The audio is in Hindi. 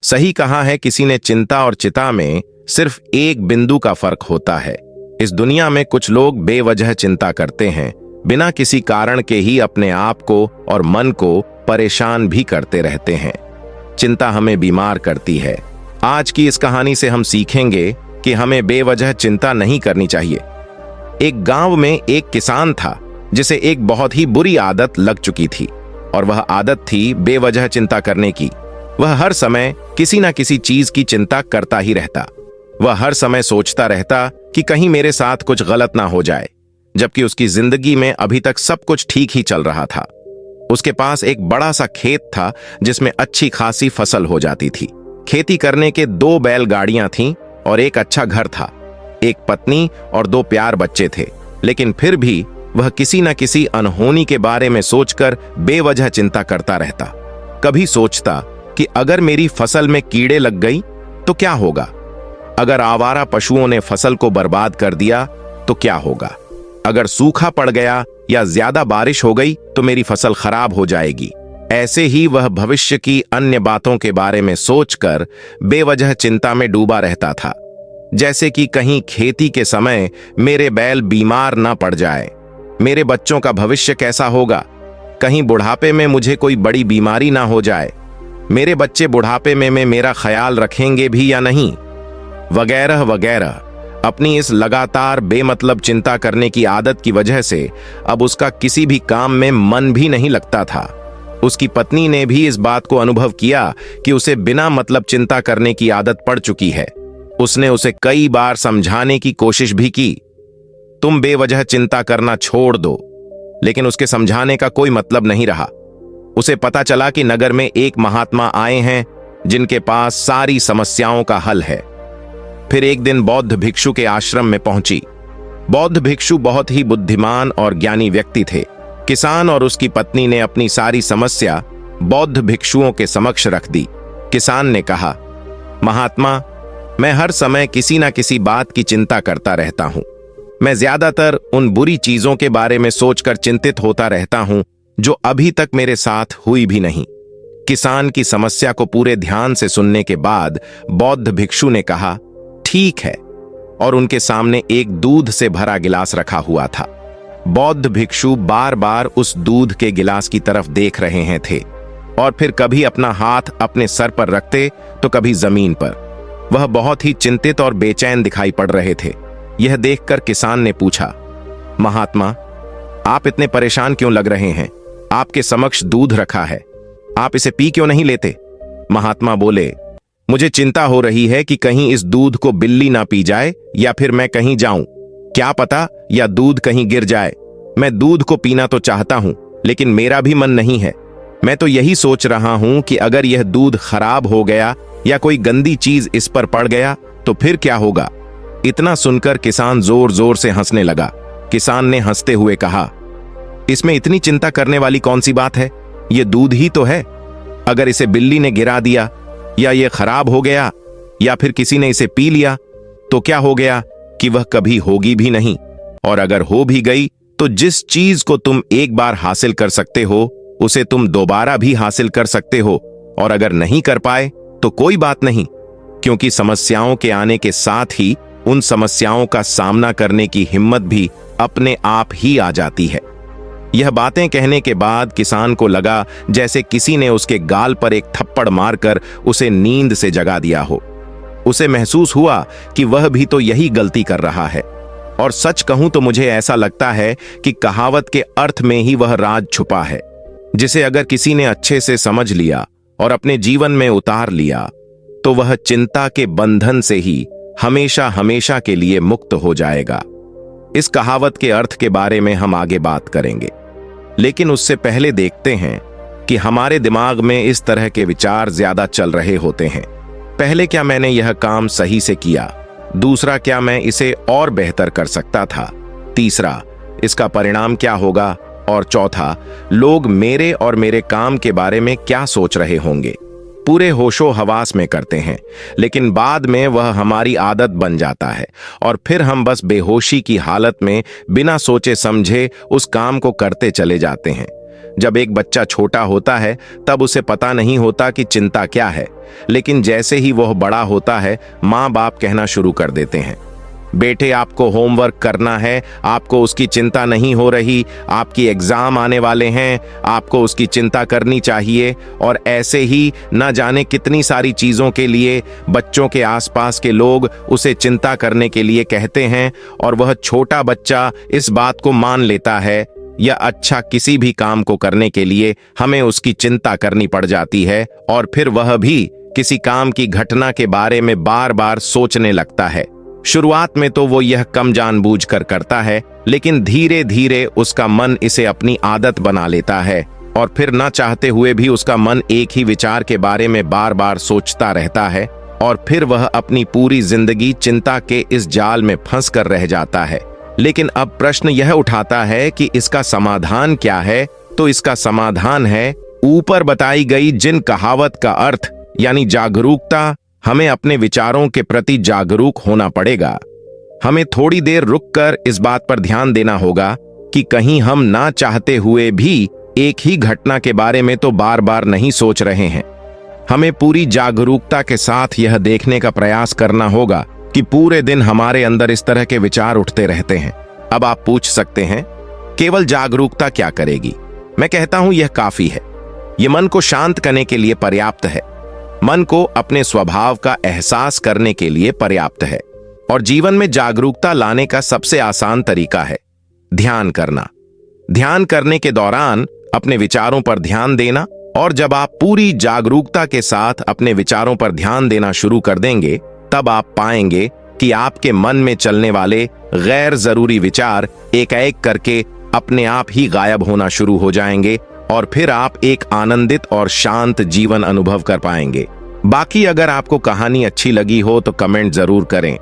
सही कहा है किसी ने, चिंता और चिता में सिर्फ एक बिंदु का फर्क होता है। इस दुनिया में कुछ लोग बेवजह चिंता करते हैं, बिना किसी कारण के ही अपने आप को और मन को परेशान भी करते रहते हैं। चिंता हमें बीमार करती है। आज की इस कहानी से हम सीखेंगे कि हमें बेवजह चिंता नहीं करनी चाहिए। एक गांव में एक किसान था जिसे एक बहुत ही बुरी आदत लग चुकी थी, और वह आदत थी बेवजह चिंता करने की। वह हर समय किसी न किसी चीज की चिंता करता ही रहता। वह हर समय सोचता रहता कि कहीं मेरे साथ कुछ गलत ना हो जाए, जबकि उसकी जिंदगी में अभी तक सब कुछ ठीक ही चल रहा था। उसके पास एक बड़ा सा खेत था जिसमें अच्छी खासी फसल हो जाती थी। खेती करने के 2 बैलगाड़ियां थीं और एक अच्छा घर था। एक पत्नी और 2 प्यार बच्चे थे, लेकिन फिर भी वह किसी न किसी अनहोनी के बारे में सोचकर बेवजह चिंता करता रहता। कभी सोचता कि अगर मेरी फसल में कीड़े लग गई तो क्या होगा? अगर आवारा पशुओं ने फसल को बर्बाद कर दिया तो क्या होगा? अगर सूखा पड़ गया या ज्यादा बारिश हो गई तो मेरी फसल खराब हो जाएगी। ऐसे ही वह भविष्य की अन्य बातों के बारे में सोचकर बेवजह चिंता में डूबा रहता था। जैसे कि कहीं खेती के समय मेरे बैल बीमार ना पड़ जाए, मेरे बच्चों का भविष्य कैसा होगा, कहीं बुढ़ापे में मुझे कोई बड़ी बीमारी ना हो जाए, मेरे बच्चे बुढ़ापे में मेरा ख्याल रखेंगे भी या नहीं, वगैरह वगैरह। अपनी इस लगातार बेमतलब चिंता करने की आदत की वजह से अब उसका किसी भी काम में मन भी नहीं लगता था। उसकी पत्नी ने भी इस बात को अनुभव किया कि उसे बिना मतलब चिंता करने की आदत पड़ चुकी है। उसने उसे कई बार समझाने की कोशिश भी की, तुम बेवजह चिंता करना छोड़ दो, लेकिन उसके समझाने का कोई मतलब नहीं रहा। उसे पता चला कि नगर में एक महात्मा आए हैं जिनके पास सारी समस्याओं का हल है। फिर एक दिन बौद्ध भिक्षु के आश्रम में पहुंची। बौद्ध भिक्षु बहुत ही बुद्धिमान और ज्ञानी व्यक्ति थे। किसान और उसकी पत्नी ने अपनी सारी समस्या बौद्ध भिक्षुओं के समक्ष रख दी। किसान ने कहा, महात्मा, मैं हर समय किसी न किसी बात की चिंता करता रहता हूं। मैं ज्यादातर उन बुरी चीजों के बारे में सोचकर चिंतित होता रहता हूं जो अभी तक मेरे साथ हुई भी नहीं। किसान की समस्या को पूरे ध्यान से सुनने के बाद बौद्ध भिक्षु ने कहा, ठीक है, और उनके सामने एक दूध से भरा गिलास रखा हुआ था। बौद्ध भिक्षु बार बार उस दूध के गिलास की तरफ देख रहे हैं थे, और फिर कभी अपना हाथ अपने सर पर रखते तो कभी जमीन पर। वह बहुत ही चिंतित और बेचैन दिखाई पड़ रहे थे। यह देखकर किसान ने पूछा, महात्मा, आप इतने परेशान क्यों लग रहे हैं? आपके समक्ष दूध रखा है, आप इसे पी क्यों नहीं लेते? महात्मा बोले, मुझे चिंता हो रही है कि कहीं इस दूध को बिल्ली ना पी जाए या फिर मैं कहीं जाऊं, क्या पता या दूध कहीं गिर जाए। मैं दूध को पीना तो चाहता हूं, लेकिन मेरा भी मन नहीं है। मैं तो यही सोच रहा हूं कि अगर यह दूध खराब हो गया या कोई गंदी चीज इस पर पड़ गया तो फिर क्या होगा? इतना सुनकर किसान जोर जोर से हंसने लगा। किसान ने हंसते हुए कहा, इसमें इतनी चिंता करने वाली कौन सी बात है? यह दूध ही तो है। अगर इसे बिल्ली ने गिरा दिया या यह खराब हो गया या फिर किसी ने इसे पी लिया तो क्या हो गया कि वह कभी होगी भी नहीं। और अगर हो भी गई तो जिस चीज को तुम एक बार हासिल कर सकते हो उसे तुम दोबारा भी हासिल कर सकते हो, और अगर नहीं कर पाए तो कोई बात नहीं, क्योंकि समस्याओं के आने के साथ ही उन समस्याओं का सामना करने की हिम्मत भी अपने आप ही आ जाती है। यह बातें कहने के बाद किसान को लगा जैसे किसी ने उसके गाल पर एक थप्पड़ मारकर उसे नींद से जगा दिया हो। उसे महसूस हुआ कि वह भी तो यही गलती कर रहा है। और सच कहूं तो मुझे ऐसा लगता है कि कहावत के अर्थ में ही वह राज छुपा है, जिसे अगर किसी ने अच्छे से समझ लिया और अपने जीवन में उतार लिया तो वह चिंता के बंधन से ही हमेशा हमेशा के लिए मुक्त हो जाएगा। इस कहावत के अर्थ के बारे में हम आगे बात करेंगे, लेकिन उससे पहले देखते हैं कि हमारे दिमाग में इस तरह के विचार ज्यादा चल रहे होते हैं। पहले, क्या मैंने यह काम सही से किया? दूसरा, क्या मैं इसे और बेहतर कर सकता था? तीसरा, इसका परिणाम क्या होगा? और चौथा, लोग मेरे और मेरे काम के बारे में क्या सोच रहे होंगे? पूरे होशो हवास में करते हैं, लेकिन बाद में वह हमारी आदत बन जाता है और फिर हम बस बेहोशी की हालत में बिना सोचे समझे उस काम को करते चले जाते हैं। जब एक बच्चा छोटा होता है तब उसे पता नहीं होता कि चिंता क्या है, लेकिन जैसे ही वह बड़ा होता है माँ बाप कहना शुरू कर देते हैं, बेटे आपको होमवर्क करना है, आपको उसकी चिंता नहीं हो रही, आपकी एग्जाम आने वाले हैं, आपको उसकी चिंता करनी चाहिए। और ऐसे ही न जाने कितनी सारी चीज़ों के लिए बच्चों के आसपास के लोग उसे चिंता करने के लिए कहते हैं और वह छोटा बच्चा इस बात को मान लेता है, या अच्छा किसी भी काम को करने के लिए हमें उसकी चिंता करनी पड़ जाती है और फिर वह भी किसी काम की घटना के बारे में बार बार सोचने लगता है। शुरुआत में तो वो यह कम जानबूझकर करता है, लेकिन धीरे धीरे उसका मन इसे अपनी आदत बना लेता है और फिर न चाहते हुए भी उसका मन एक ही विचार के बारे में बार बार सोचता रहता है और फिर वह अपनी पूरी जिंदगी चिंता के इस जाल में फंस कर रह जाता है। लेकिन अब प्रश्न यह उठाता है कि इसका समाधान क्या है? तो इसका समाधान है ऊपर बताई गई जिन कहावत का अर्थ यानी जागरूकता। हमें अपने विचारों के प्रति जागरूक होना पड़ेगा। हमें थोड़ी देर रुककर इस बात पर ध्यान देना होगा कि कहीं हम ना चाहते हुए भी एक ही घटना के बारे में तो बार बार नहीं सोच रहे हैं। हमें पूरी जागरूकता के साथ यह देखने का प्रयास करना होगा कि पूरे दिन हमारे अंदर इस तरह के विचार उठते रहते हैं। अब आप पूछ सकते हैं, केवल जागरूकता क्या करेगी? मैं कहता हूं यह काफी है। यह मन को शांत करने के लिए पर्याप्त है, मन को अपने स्वभाव का एहसास करने के लिए पर्याप्त है। और जीवन में जागरूकता लाने का सबसे आसान तरीका है ध्यान करना। ध्यान करने के दौरान अपने विचारों पर ध्यान देना, और जब आप पूरी जागरूकता के साथ अपने विचारों पर ध्यान देना शुरू कर देंगे तब आप पाएंगे कि आपके मन में चलने वाले गैर जरूरी विचार एक एक करके अपने आप ही गायब होना शुरू हो जाएंगे और फिर आप एक आनंदित और शांत जीवन अनुभव कर पाएंगे। बाकी अगर आपको कहानी अच्छी लगी हो तो कमेंट जरूर करें।